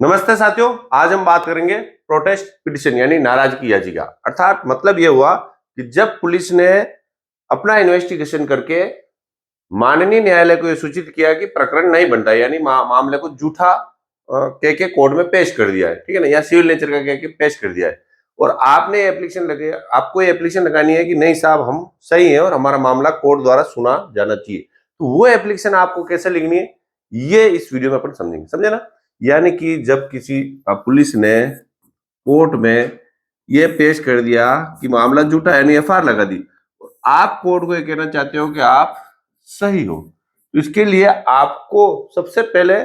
नमस्ते साथियों, आज हम बात करेंगे प्रोटेस्ट पिटिशन यानी नाराजगी याचिका। अर्थात मतलब यह हुआ कि जब पुलिस ने अपना इन्वेस्टिगेशन करके माननीय न्यायालय को यह सूचित किया कि प्रकरण नहीं बनता है, यानी मामले को झूठा कह के कोर्ट में पेश कर दिया है, ठीक है ना, या सिविल नेचर का कह के पेश कर दिया है, और आपने एप्लीकेशन लगे, आपको ये एप्लीकेशन लगानी है कि नहीं साहब हम सही है और हमारा मामला कोर्ट द्वारा सुना जाना चाहिए। तो वो एप्लीकेशन आपको कैसे लिखनी है ये इस वीडियो में अपन समझेंगे, समझे ना। यानी कि जब किसी पुलिस ने कोर्ट में ये पेश कर दिया कि मामला झूठा है, यानी एफआईआर लगा दी, आप कोर्ट को ये कहना चाहते हो कि आप सही हो, तो इसके लिए आपको सबसे पहले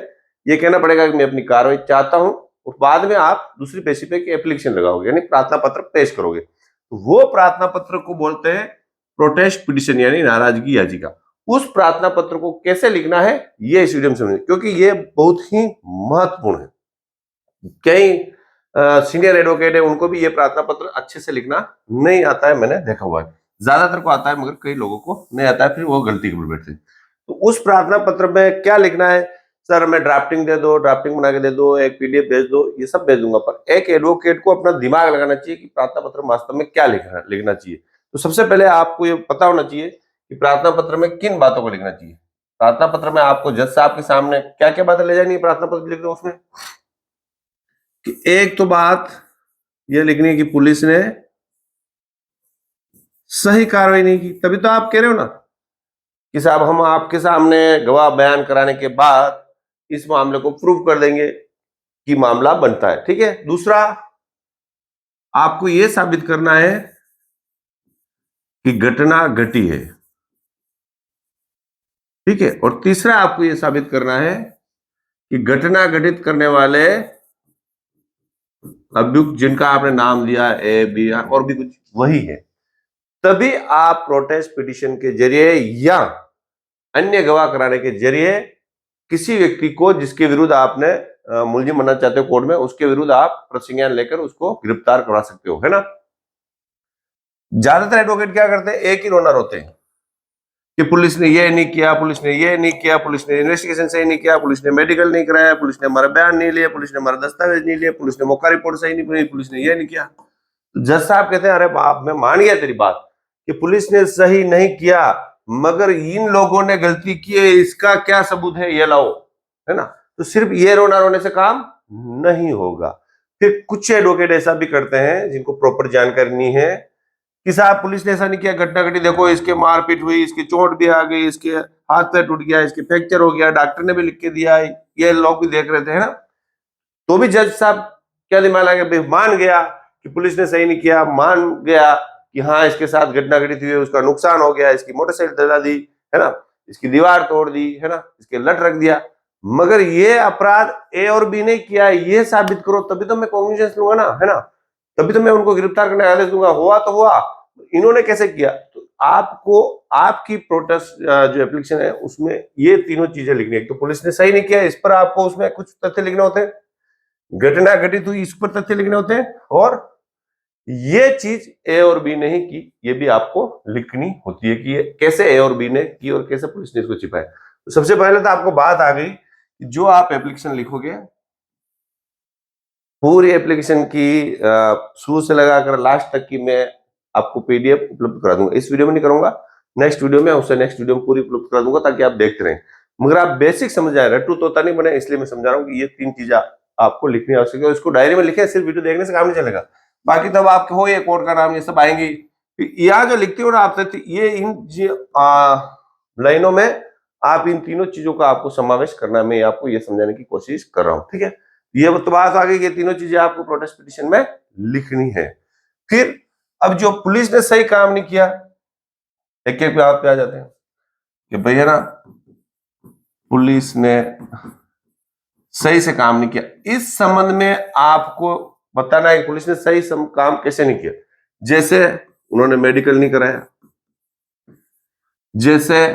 ये कहना पड़ेगा कि मैं अपनी कार्रवाई चाहता हूं, और बाद में आप दूसरी पेशी पे एप्लीकेशन लगाओगे यानी प्रार्थना पत्र पेश करोगे। तो वो प्रार्थना पत्र को बोलते हैं प्रोटेस्ट पिटिशन यानी नाराजगी याचिका। उस प्रार्थना पत्र को कैसे लिखना है ये इस वीडियो में समझेंगे, क्योंकि ये बहुत ही महत्वपूर्ण है। कई सीनियर एडवोकेट है, उनको भी ये प्रार्थना पत्र अच्छे से लिखना नहीं आता है, मैंने देखा हुआ है। ज्यादातर को आता है मगर कई लोगों को नहीं आता है, फिर वो गलती कर बैठते हैं। तो उस प्रार्थना पत्र में क्या लिखना है? सर हमें ड्राफ्टिंग दे दो, ड्राफ्टिंग बना के दे दो, एक पीडीएफ भेज दो, ये सब भेज दूंगा, पर एक एडवोकेट को अपना दिमाग लगाना चाहिए कि प्रार्थना पत्र वास्तव में क्या लिखना चाहिए। तो सबसे पहले आपको ये पता होना चाहिए कि प्रार्थना पत्र में किन बातों को लिखना चाहिए। प्रार्थना पत्र में आपको जज साहब के सामने क्या क्या बातें ले जानी है प्रार्थना पत्र लिख दो उसमें, कि एक तो बात ये लिखनी है कि पुलिस ने सही कार्रवाई नहीं की, तभी तो आप कह रहे हो ना कि साहब हम आपके सामने गवाह बयान कराने के बाद इस मामले को प्रूव कर देंगे कि मामला बनता है, ठीक है। दूसरा, आपको यह साबित करना है कि घटना घटी है, ठीक है। और तीसरा, आपको यह साबित करना है कि घटना घटित करने वाले अभियुक्त जिनका आपने नाम दिया ए बी और भी कुछ वही है, तभी आप प्रोटेस्ट पिटिशन के जरिए या अन्य गवाह कराने के जरिए किसी व्यक्ति को जिसके विरुद्ध आपने मुलजिम बनना चाहते हो कोर्ट में, उसके विरुद्ध आप प्रतिज्ञा लेकर उसको गिरफ्तार करवा सकते हो, है ना। ज्यादातर एडवोकेट क्या करते हैं, एक ही रोनर होते हैं कि पुलिस ने ये नहीं किया, पुलिस ने ये नहीं किया, पुलिस ने इन्वेस्टिगेशन सही नहीं किया, पुलिस ने मेडिकल नहीं कराया, पुलिस ने हमारा बयान नहीं लिया, पुलिस ने हमारा दस्तावेज नहीं लिया, पुलिस ने मौका रिपोर्ट सही नहीं बनाई, पुलिस ने ये नहीं किया। जज साहब कहते हैं अरे बाप, मैं मान गया तेरी बात कि पुलिस ने सही नहीं किया, मगर इन लोगों ने गलती की है, इसका क्या सबूत है ये लाओ, है ना। तो सिर्फ ये रोना रोने से काम नहीं होगा। फिर कुछ एडवोकेट ऐसा भी करते हैं जिनको प्रॉपर जानकारी नहीं है कि साहब पुलिस ने ऐसा नहीं किया, घटना घटी, देखो इसके मारपीट हुई, इसकी चोट भी आ गई, इसके हाथ पैर टूट गया, इसके फ्रैक्चर हो गया, डॉक्टर ने भी लिख के दिया, ये लोग भी देख रहे थे, है ना। तो भी जज साहब क्या दिमाग लगा, भाई मान गया कि पुलिस ने सही नहीं किया, मान गया कि हाँ इसके साथ घटना घटित हुई, उसका नुकसान हो गया, इसकी मोटरसाइकिल जला दी, है ना, इसकी दीवार तोड़ दी, है ना, इसके लट रख दिया, मगर ये अपराध ए और बी ने किया, ये साबित करो, तभी तो मैं कॉग्निजेंस लूंगा ना, है ना, तभी तो मैं उनको गिरफ्तार करने का आदेश दूंगा। हुआ तो हुआ, इन्होंने कैसे किया? तो आपको आपकी प्रोटेस्ट जो एप्लीकेशन है उसमें ये तीनों चीजें लिखनी है। तो पुलिस ने सही नहीं किया, इस पर आपको उसमें कुछ तथ्य लिखने होते हैं, घटना घटित हुई इस पर तथ्य लिखने होते हैं, और ये चीज ए और बी ने ही की ये भी आपको लिखनी होती है कि ये कैसे ए और बी ने की और कैसे पुलिस ने इसको छिपाया। तो सबसे पहले तो आपको बात आ गई कि जो आप एप्लीकेशन लिखोगे, पूरी एप्लीकेशन की शुरू से लगाकर लास्ट तक की मैं आपको पीडीएफ उपलब्ध करा दूंगा। इस वीडियो में नहीं करूंगा, नेक्स्ट वीडियो में, उससे नेक्स्ट वीडियो में पूरी उपलब्ध करा दूंगा ताकि आप देखते रहें, मगर आप बेसिक समझ जाए, रट्टू तोता नहीं बने, इसलिए मैं समझा रहा हूँ कि ये तीन चीजें आपको लिखनी आवश्यक है। इसको डायरी में लिखे, सिर्फ वीडियो देखने से काम नहीं चलेगा, बाकी तब आपके हो ये कोर्ट का नाम ये सब आएंगे। यहाँ जो लिखती हो ना आप, ये इन लाइनों में आप इन तीनों चीजों का आपको समावेश करना है, मैं आपको ये समझाने की कोशिश कर रहा हूँ, ठीक है। ये तो बात आ गई, ये तीनों चीजें आपको प्रोटेस्ट पिटीशन में लिखनी है। फिर अब जो पुलिस ने सही काम नहीं किया, एक एक बात पे आ जाते हैं कि भैया ना पुलिस ने सही से काम नहीं किया। इस संबंध में आपको बताना है कि पुलिस ने सही काम कैसे नहीं किया। जैसे उन्होंने मेडिकल नहीं कराया, जैसे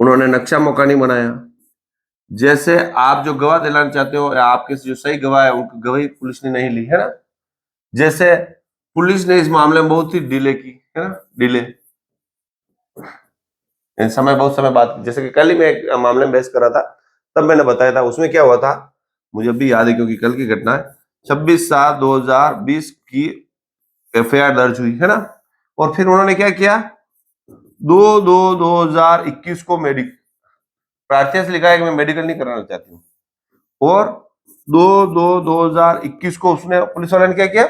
उन्होंने नक्शा मौका नहीं बनाया, जैसे आप जो गवाह दिलाना चाहते हो या आपके जो सही गवाह है उनकी गवाही पुलिस ने नहीं ली, है ना, जैसे पुलिस ने इस मामले में बहुत ही डिले की, है ना, डिले समय बहुत समय बाद, जैसे कि कल ही मैं एक मामले में बहस कर रहा था, तब मैंने बताया था उसमें क्या हुआ था मुझे अभी याद है क्योंकि कल की घटना है, 26/7/2020 की एफआईआर दर्ज हुई है ना। और फिर उन्होंने क्या किया, 2/2/2021 को प्रार्थना से लिखा है कि मैं मेडिकल नहीं कराना चाहती हूँ, और 2/2/2021 को उसने पुलिस वाले ने क्या किया,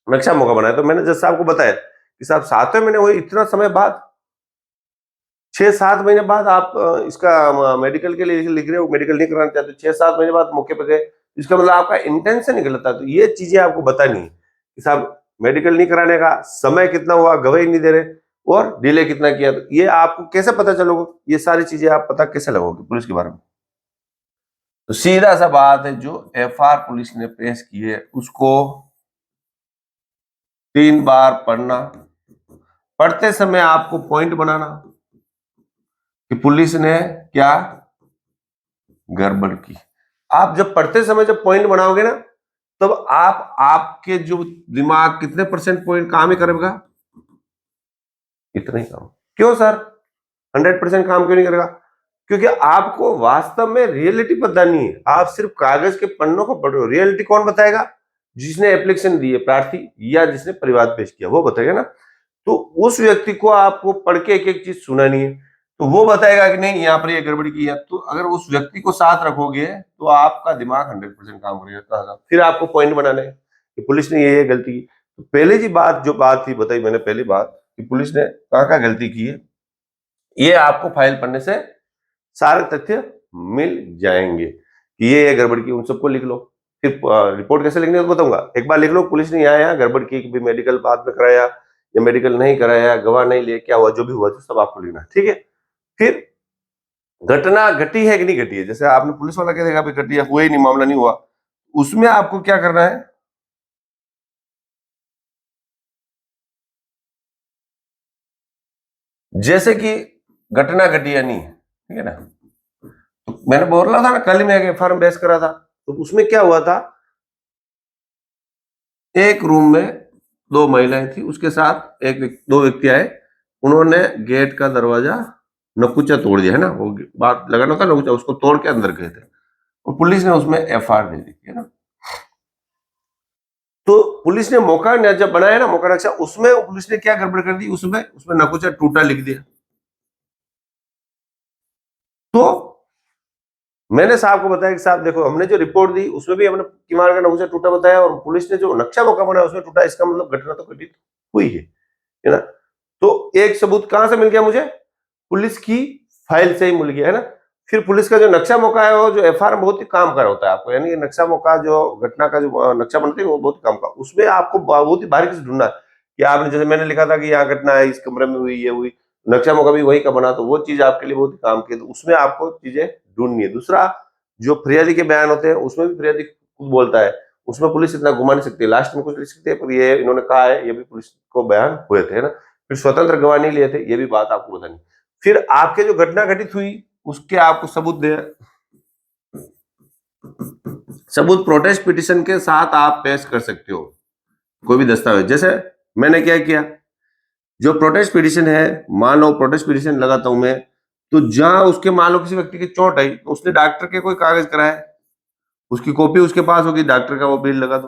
नक्शा मौका बनाया। तो मैंने जज साहब को बताया कि साहब 7वें महीने हुए, इतना समय बाद, 6-7 महीने बाद आप इसका मेडिकल के लिए लिख रहे हो, मेडिकल नहीं कराना चाहते, 6-7 महीने बाद मौके पर गए, इसका मतलब आपका इंटेंशन ही गलत था। तो ये चीजें आपको बतानी है कि साहब मेडिकल नहीं कराने का समय कितना हुआ, गवाही नहीं दे रहे, और डिले कितना किया। तो ये आपको कैसे पता चलोगे, ये सारी चीजें आप पता कैसे लगोगे पुलिस के बारे में। तो सीधा सा बात है, जो एफआईआर पुलिस ने पेश की है उसको 3 बार पढ़ना, पढ़ते समय आपको पॉइंट बनाना कि पुलिस ने क्या गड़बड़ की। आप जब पढ़ते समय जब पॉइंट बनाओगे ना, तब आपके जो दिमाग कितने % पॉइंट काम ही करेगा, इतना ही काम। क्यों सर 100% काम क्यों नहीं करेगा? क्योंकि आपको वास्तव में रियलिटी पता नहीं है, आप सिर्फ कागज के पन्नों को पढ़ रहे हो। रियलिटी कौन बताएगा? जिसने एप्लीकेशन दी है, प्रार्थी या जिसने परिवाद पेश किया, वो बताएगा ना। तो उस व्यक्ति को आपको पढ़ के एक एक चीज सुनानी है, तो वो बताएगा कि नहीं यहाँ पर ये गड़बड़ी की है। तो अगर उस व्यक्ति को साथ रखोगे तो आपका दिमाग 100% काम करेगा। फिर आपको पॉइंट बनाने हैं कि पुलिस ने ये गलती की। तो पहले जी बात थी बताई मैंने, पहली बात कि पुलिस ने कहाँ गलती की है, ये आपको फाइल पढ़ने से सारे तथ्य मिल जाएंगे कि ये गड़बड़ की, उन सबको लिख लो। फिर रिपोर्ट कैसे लिखनी है तो बताऊंगा। एक बार लिख लो पुलिस ने यहाँ गड़बड़ की, कि मेडिकल बाद में कराया या मेडिकल नहीं कराया, गवाह नहीं लिए, क्या हुआ, जो भी हुआ तो सब आपको लिखना, ठीक है। फिर घटना घटी है कि नहीं घटी है, जैसे आपने पुलिस वाला क्या देखा घटी है, हुआ ही नहीं, मामला नहीं हुआ, उसमें आपको क्या करना है, जैसे कि घटना घटी या नहीं, ठीक है ना। तो मैंने बोल रहा था ना, कल ही मैं एफआईआर बेस करा था, तो उसमें क्या हुआ था, एक रूम में 2 महिलाएं थी, उसके साथ 2 व्यक्ति आए, उन्होंने गेट का दरवाजा नकुचा तोड़ दिया है ना, वो बात लगाना था नकुचा, उसको तोड़ के अंदर गए थे, और पुलिस ने उसमें एफआईआर दे दी है ना। तो पुलिस ने मौका जब बनाया ना, मौका नक्शा, उसमें पुलिस ने क्या गड़बड़ कर दी, उसमें नकुचा टूटा लिख दिया। तो मैंने साहब को बताया कि साहब देखो, हमने जो रिपोर्ट दी उसमें भी हमने किमार का नकुचा टूटा बताया, और पुलिस ने जो नक्शा मौका बनाया उसमें टूटा, इसका मतलब घटना तो घटित हुई है ना। तो एक सबूत कहां से मिल गया मुझे, पुलिस की फाइल से ही मिल गया है ना। फिर पुलिस का जो नक्शा मौका है, वो जो एफआईआर बहुत ही काम का होता है आपको, यानी नक्शा मौका जो घटना का जो नक्शा बनती है वो बहुत काम का, उसमें आपको बहुत ही बारीकी से ढूंढना है कि आपने, जैसे मैंने लिखा था कि यहाँ घटना है, इस कमरे में हुई, ये हुई, नक्शा मौका भी वही का बना, तो वो चीज आपके लिए बहुत ही काम की है। तो उसमें आपको चीजें ढूंढनी है। दूसरा, जो फरियादी के बयान होते हैं उसमें भी फरियादी खुद बोलता है, उसमें पुलिस इतना घुमा नहीं सकती, लास्ट में कुछ लिख सकती है, पर ये इन्होंने कहा है, ये भी पुलिस को बयान हुए थे ना। फिर स्वतंत्र गवाह नहीं लिए थे, ये भी बात आपको बतानी। फिर आपके जो घटना घटित हुई उसके आपको सबूत दे, सबूत प्रोटेस्ट पिटीशन के साथ आप पेश कर सकते हो, कोई भी दस्तावेज। जैसे मैंने क्या किया, जो प्रोटेस्ट पिटीशन है, मान लो प्रोटेस्ट पिटीशन लगाता हूं मैं, तो जहां उसके मान लो किसी व्यक्ति की चोट आई, तो उसने डॉक्टर के कोई कागज कराए, उसकी कॉपी उसके पास होगी, डॉक्टर का वो बिल लगा दो।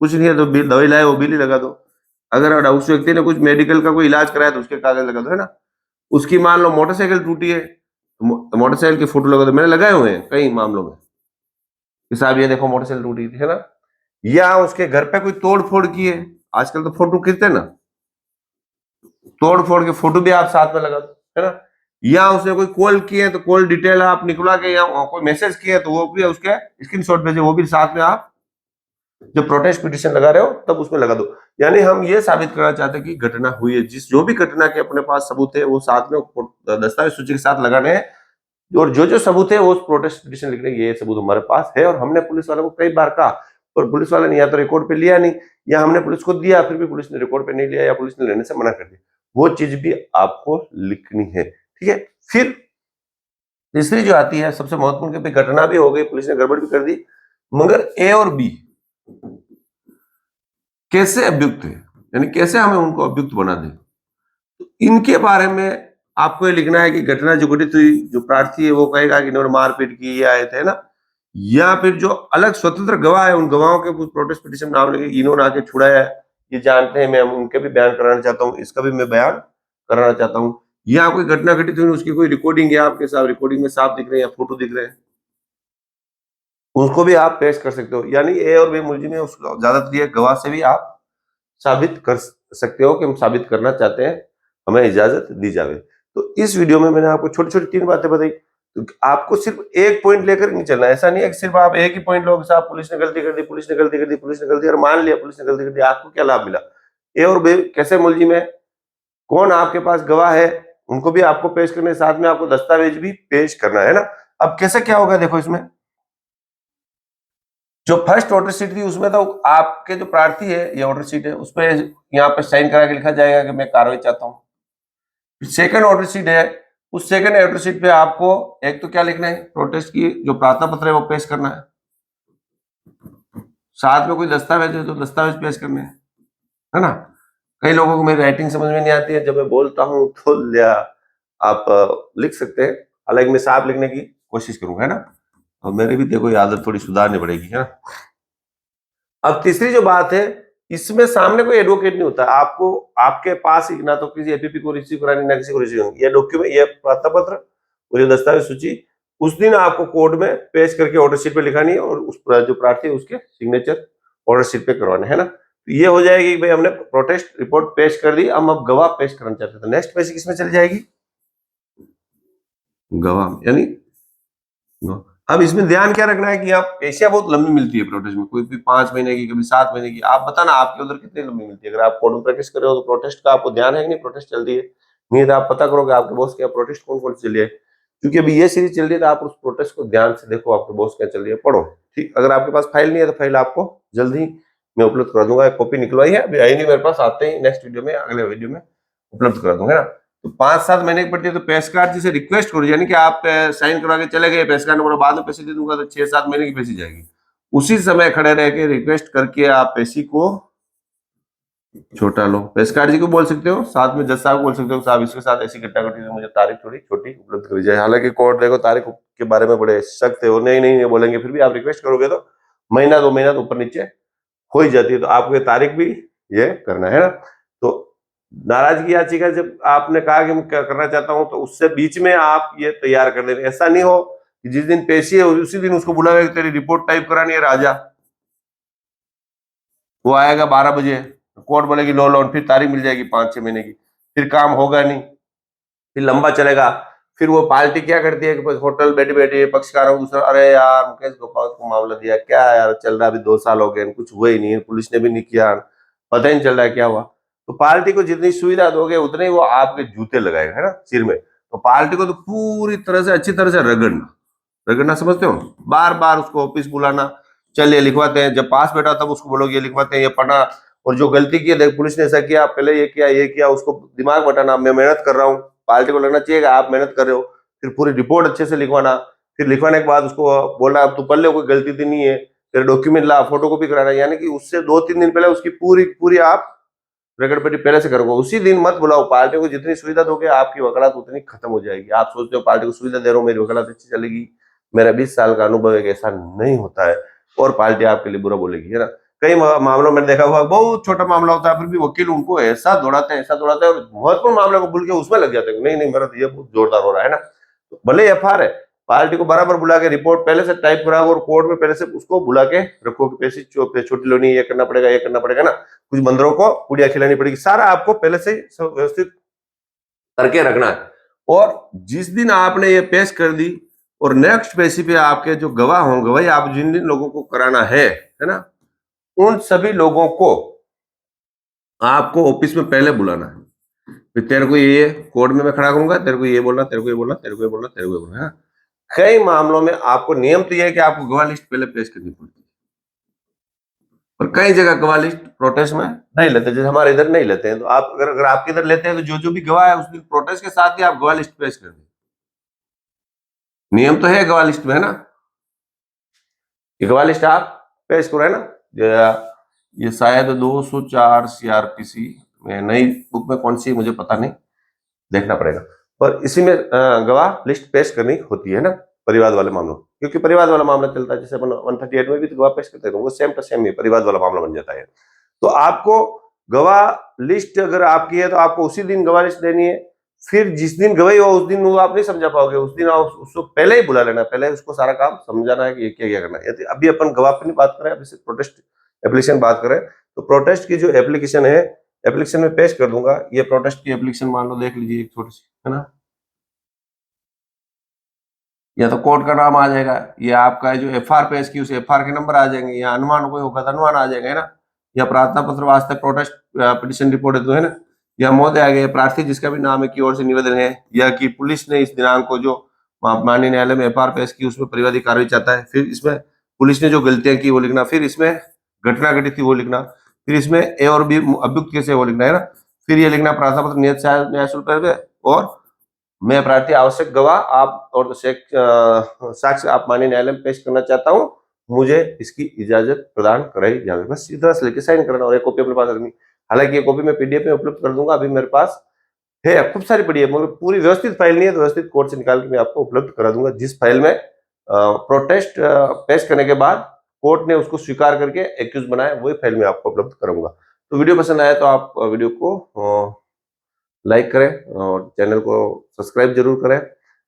कुछ नहीं है तो बिल, दवाई लाए वो बिल ही लगा दो। अगर उस व्यक्ति ने कुछ मेडिकल का कोई इलाज कराया तो उसके कागज लगा दो, है ना। उसकी मान लो मोटरसाइकिल टूटी है, तो मोटरसाइकिल की फोटो लगा दो, मैंने लगाए हुए हैं कई मामलों में कि साहब ये देखो मोटरसाइकिल टूटी थी, है ना। या उसके घर पे कोई तोड़ फोड़ की है, आजकल तो फोटो खींचते हैं ना, तोड़ फोड़ के फोटो भी आप साथ में लगा दो, है ना। या उसने कोई कॉल की है तो कॉल डिटेल आप निकलवा के, या कोई मैसेज किया है तो वो भी उसके स्क्रीनशॉट भेजे, वो भी साथ में आप जब प्रोटेस्ट पिटीशन लगा रहे हो तब उसमें लगा दो। यानी हम ये साबित करना चाहते हैं कि घटना हुई है, जो भी घटना के अपने पास सबूत है वो साथ में दस्तावेज सूची के साथ लगाने हैं, और जो सबूत है वो प्रोटेस्ट पिटीशन लिखने ये सबूत हमारे पास है। और हमने पुलिस वालों को कई बार कहा, पर पुलिस वाले ने या तो रिकॉर्ड पे लिया नहीं, या हमने पुलिस को दिया फिर भी पुलिस ने रिकॉर्ड पे नहीं लिया, या पुलिस ने लेने से मना कर दिया। वो चीज भी आपको लिखनी है, ठीक है। फिर तीसरी जो आती है सबसे महत्वपूर्ण, कि घटना भी हो गई, पुलिस ने गड़बड़ भी कर दी, मगर ए और बी कैसे अभियुक्त है, यानी कैसे हमें उनको अभियुक्त बना दें, तो इनके बारे में आपको ये लिखना है कि घटना जो घटित हुई, जो प्रार्थी है वो कहेगा कि इन्होंने मारपीट की, ये आए थे ना, या फिर जो अलग स्वतंत्र गवाह है उन गवाहों के प्रोटेस्ट पिटिशन नाम लेके इन्होंने आके छुड़ाया है, ये जानते हैं, मैं उनके भी बयान कराना चाहता हूँ, इसका भी मैं बयान कराना चाहता हूँ। या कोई घटना घटित हुई उसकी कोई रिकॉर्डिंग है आपके साथ, रिकॉर्डिंग में साफ दिख रहे हैं या फोटो दिख रहे हैं, उसको भी आप पेश कर सकते हो। यानी ए और बी मुलजिम है, उसको ज्यादातर ये गवाह से भी आप साबित कर सकते हो कि हम साबित करना चाहते हैं, हमें इजाजत दी जावे। तो इस वीडियो में मैंने आपको छोटी छोटी 3 बातें बताई। तो आपको सिर्फ एक पॉइंट लेकर नहीं चलना, ऐसा नहीं है कि सिर्फ आप एक ही पॉइंट लोगे, साहब पुलिस ने गलती कर दी, पुलिस ने गलती कर दी, पुलिस ने गलती, और मान लिया पुलिस ने गलती कर दी, आपको क्या लाभ मिला? ए और बी कैसे मुलजिम है, कौन आपके पास गवाह है, उनको भी आपको पेश करने, साथ में आपको दस्तावेज भी पेश करना है ना। अब कैसे क्या होगा देखो, इसमें जो फर्स्ट ऑर्डर शीट थी उसमें तो आपके जो प्रार्थी है, ये ऑर्डर शीट है, उस पर यहाँ पे साइन करा के लिखा जाएगा कि मैं कार्रवाई चाहता हूँ। सेकंड ऑर्डर शीट है, उस सेकंड ऑर्डर शीट पे आपको एक तो क्या लिखना है, प्रोटेस्ट की जो प्रार्थना पत्र है वो पेश करना है, साथ में कोई दस्तावेज है तो दस्तावेज पेश करने हैं, है ना। कई लोगों को मेरी राइटिंग समझ में नहीं आती है, जब मैं बोलता हूँ तो लिया आप लिख सकते हैं, हालांकि मैं साफ लिखने की कोशिश करूंगा, है ना। और मेरी भी देखो ये आदत थोड़ी सुधारनी पड़ेगी, है ना। अब तीसरी जो बात है, इसमें सामने कोई एडवोकेट नहीं होता, आपको आपके पास ही ना तो किसी एपीपी को रिसीव करानी, ना किसी को रिसीव करनी, ये डॉक्यूमेंट, ये प्रार्थना पत्र और ये दस्तावेज सूची उस दिन आपको कोर्ट में पेश करके ऑर्डर शीट पे लिखानी है, और उस जो प्रार्थी है उसके सिग्नेचर ऑर्डर शीट पे करवाने, है ना। तो ये हो जाएगी भाई हमने प्रोटेस्ट रिपोर्ट पेश कर दी, हम अब गवाह पेश करना चाहते थे। नेक्स्ट पेश किसमें चली जाएगी, गवाह, यानी अब इसमें ध्यान क्या रखना है कि आप पेशियां बहुत लंबी मिलती है प्रोटेस्ट में, कोई भी 5 महीने की, कभी 7 महीने की। आप बताना आपके उधर कितनी लंबी मिलती है, अगर आप कोर्ट में प्रैक्टिस कर रहे हो तो प्रोटेस्ट का आपको ध्यान है कि नहीं, प्रोटेस्ट चल रही है, नहीं तो आप पता करोगे आपके बॉस क्या प्रोटेस्ट कौन कौन चल रही है, क्योंकि अभी ये सीरीज चल रही है तो आप उस प्रोटेस्ट को ध्यान से देखो, आपके बॉस क्या चल रही है, पढ़ो, ठीक। अगर आपके पास फाइल नहीं है तो फाइल आपको जल्द ही मैं उपलब्ध करा दूंगा, एक कॉपी निकलवाई है, अभी आई नहीं मेरे पास, आते ही नेक्स्ट वीडियो में, अगले वीडियो में उपलब्ध करा दूंगा, है ना। तो 5-7 महीने की पड़ती है, तो पेश कार्ड जिसे रिक्वेस्ट करो, यानी कि आप साइन करवा के चले गए, पेश कार्ड बोला बाद में पैसे दे दूंगा, तो 6-7 महीने की पैसे जाएगी, उसी समय खड़े रह के रिक्वेस्ट करके आप पैसे को छोटा लो। पेश कार्ड जी को बोल सकते हो, साथ में जज साहब को बोल सकते हो, साहब इसके साथ ऐसी घटना घटी, मुझे तारीख थोड़ी छोटी उपलब्ध करी जाए। हालांकि कोर्ट देखो तारीख के बारे में बड़े सख्त है, वो नहीं नहीं बोलेंगे, फिर भी आप रिक्वेस्ट करोगे तो महीना 2 महीना तो ऊपर नीचे हो ही जाती है, तो आपको ये तारीख भी ये करना है ना। तो नाराजगी याचिका जब आपने कहा कि मैं क्या करना चाहता हूं, तो उससे बीच में आप ये तैयार कर दें, ऐसा नहीं हो कि जिस दिन पेशी है उसी दिन उसको बुलावे तेरी रिपोर्ट टाइप करानी है राजा, वो आएगा 12 बजे, कोर्ट बोलेगी लो लोन, फिर तारीख मिल जाएगी 5-6 महीने की, फिर काम होगा नहीं, फिर लंबा चलेगा। फिर वो पार्टी क्या करती है कि होटल बैठे बैठे पक्षकारों दूसरा, अरे यार मुकेश गोपाल को मामला दिया, क्या यार चल रहा है, अभी 2 साल हो गए, कुछ हुआ ही नहीं, पुलिस ने भी नहीं किया, पता ही नहीं चल रहा है क्या हुआ। तो पार्टी को जितनी सुविधा दोगे उतने ही वो आपके जूते लगाएगा, है ना, सिर में। तो पार्टी को तो पूरी तरह से अच्छी तरह से रगड़ना, रगड़ना समझते हो, बार बार उसको ऑफिस बुलाना, चल ये लिखवाते हैं, जब पास बैठा तब उसको बोलोगे ये लिखवाते हैं, ये पढ़ना, और जो गलती की है देख पुलिस ने ऐसा किया, पहले ये किया, उसको दिमाग बटाना, मैं मेहनत कर रहा हूँ, पार्टी को लगना चाहिए कि आप मेहनत कर रहे हो, फिर पूरी रिपोर्ट अच्छे से लिखवाना, फिर लिखवाने के बाद उसको बोलना अब तू पढ़ ले, कोई गलती तो नहीं है, फिर डॉक्यूमेंट ला, फोटो कॉपी कराना, यानी कि उससे 2-3 दिन पहले उसकी पूरी पूरी आप रगड़पट्टी पहले से करोगे, उसी दिन मत बुलाओ। पार्टी को जितनी सुविधा दोगे आपकी वकालत उतनी खत्म हो जाएगी। आप सोचते हो पार्टी को सुविधा दे रहा हूँ मेरी वकालत अच्छी चलेगी, मेरा 20 साल का अनुभव है कि ऐसा नहीं होता है, और पार्टी आपके लिए बुरा बोलेगी, है ना। कई मामलों में देखा हुआ बहुत छोटा मामला होता है, फिर भी वकील उनको ऐसा दौड़ाते हैं, ऐसा दौड़ाते हैं, और महत्वपूर्ण मामले को भूल के उसमें लग जाते हैं, नहीं नहीं मेरा तो ये बहुत जोरदार हो रहा है ना। तो भले एफआर है, पार्टी को बराबर बुला के रिपोर्ट पहले से टाइप कराओ, और कोर्ट में पहले से उसको बुला के रखो कि पैसे छोटी लोनी, ये करना पड़ेगा, ये करना पड़ेगा ना, कुछ बंदरों को पुड़िया खिलानी पड़ेगी, सारा आपको पहले से व्यवस्थित करके रखना है। और जिस दिन आपने ये पेश कर दी, और नेक्स्ट पेशी पे आपके जो गवाह होंगे, भाई आप जिन जिन लोगों को कराना है ना, उन सभी लोगों को आपको ऑफिस में पहले बुलाना है। फिर तेरे को ये कोर्ट में मैं खड़ा करूंगा, तेरे को ये बोलना, तेरे को ये बोलना, तेरे को ये बोलना, तेरे को ये बोलना, है। कई मामलों में आपको नियम तो यह है कि आपको गवाह लिस्ट पहले पेश करनी पड़ती है, और कई जगह गवाह लिस्ट प्रोटेस्ट में नहीं लेते, जैसे हमारे इधर नहीं लेते हैं। तो आप अगर आपके इधर लेते हैं तो जो जो भी गवाह है उस दिन प्रोटेस्ट के साथ ही आप गवाह लिस्ट पेश कर दें, नियम तो है गवाह लिस्ट में, है ना। ये गवाह लिस्ट आप पेश करो, है ना। ये शायद 204 सीआरपीसी में, नई बुक में कौन सी मुझे पता नहीं, देखना पड़ेगा, पर इसी में गवाह लिस्ट पेश करनी होती है ना। परिवाद वाले मामलों, क्योंकि परिवाद वाला मामला चलता है, जैसे अपन 138 में भी तो गवाह पेश करते हैं, वो सेम टू सेम ही परिवाद वाला मामला बन जाता है। तो आपको गवाह लिस्ट अगर आपकी है तो आपको उसी दिन गवाह लिस्ट देनी है। फिर जिस दिन गवाही हो उस दिन वो आप नहीं समझा पाओगे, उस दिन आप उसको पहले ही बुला लेना, पहले उसको सारा काम समझाना है कि ये क्या क्या करना है। अभी अपन गवाह पर नहीं बात करें, अभी सिर्फ प्रोटेस्ट एप्लीकेशन बात करें। तो प्रोटेस्ट की जो एप्लीकेशन है, एप्लीकेशन में पेश कर दूंगा। ये प्रोटेस्ट की एप्लीकेशन मान लो, देख लीजिए एक छोटी सी, है ना। या तो कोर्ट का नाम आ जाएगा, ये आपका जो एफआर पेश की उस एफआर के नंबर आ जाएंगे, या अनुमान कोई होगा तो अनुमान आ जाएगा, है ना। या प्रार्थना पत्र वास्ते प्रोटेस्ट पिटिशन रिपोर्ट है तो, है ना। या महोदय आ गए प्रार्थी जिसका भी नाम है की ओर से निवेदन है, या कि पुलिस ने इस दिनांक को जो माननीय न्यायालय में एफआर पेश की उसमें परिवादी कार्रवाई चाहता है। फिर इसमें पुलिस ने जो गलतियां की वो लिखना, फिर इसमें घटना घटित थी वो लिखना, फिर इसमें ए और बी अभियुक्त कैसे वो लिखना, है ना। फिर ये लिखना प्रार्थना पत्र नियत न्याय शुल्क और मैं प्रार्थी आवश्यक गवाह आप और साक्ष्य आप माननीय न्यायालय में पेश करना चाहता हूँ, मुझे इसकी इजाजत प्रदान कराई जाए। बस इस तरह से लेके साइन करना और एक कॉपी अपने पास रखनी। हालांकि ये कॉपी मैं पीडीएफ में उपलब्ध कर दूंगा, अभी मेरे पास है खूब सारी पीडीएफ, मगर पूरी व्यवस्थित फाइल नहीं है, तो व्यवस्थित कोर्ट से निकाल के मैं आपको उपलब्ध करा दूंगा, जिस फाइल में प्रोटेस्ट पेश करने के बाद कोर्ट ने उसको स्वीकार करके एक्यूज बनाया, वही फाइल में आपको उपलब्ध करूंगा। तो वीडियो पसंद आया तो आप वीडियो को लाइक करें और चैनल को सब्सक्राइब जरूर करें,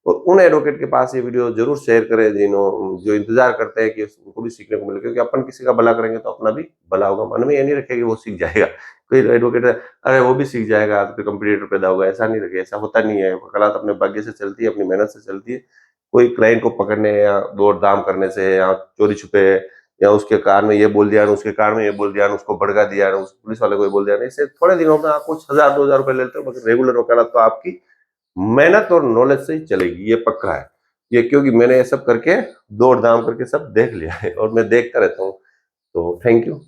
और उन एडवोकेट के पास ये वीडियो जरूर शेयर करें जो इंतजार करते हैं कि उनको भी सीखने को मिले, क्योंकि अपन किसी का भला करेंगे तो अपना भी भला होगा। मन में ये नहीं रखेगा कि वो सीख जाएगा, कोई एडवोकेट अरे वो भी सीख जाएगा तो कंपटीटर पैदा होगा, ऐसा नहीं रखे, ऐसा होता नहीं है। वकालत अपने भाग्य से चलती है, अपनी मेहनत से चलती है। कोई क्लाइंट को पकड़ने या दौड़ दाम करने से या चोरी छुपे या उसके कार में ये बोल दिया, उसके कार में ये बोल दिया, उसको भड़का दिया, उस पुलिस वाले को ये बोल दिया, इससे थोड़े दिनों में आप कुछ 1000-2000 रुपए लेते हो, मगर रेगुलर वकालत तो आपकी मेहनत और नॉलेज से ही चलेगी, ये पक्का है। ये क्योंकि मैंने ये सब करके दौड़ दाम करके सब देख लिया है और मैं देखता रहता हूँ। तो थैंक यू।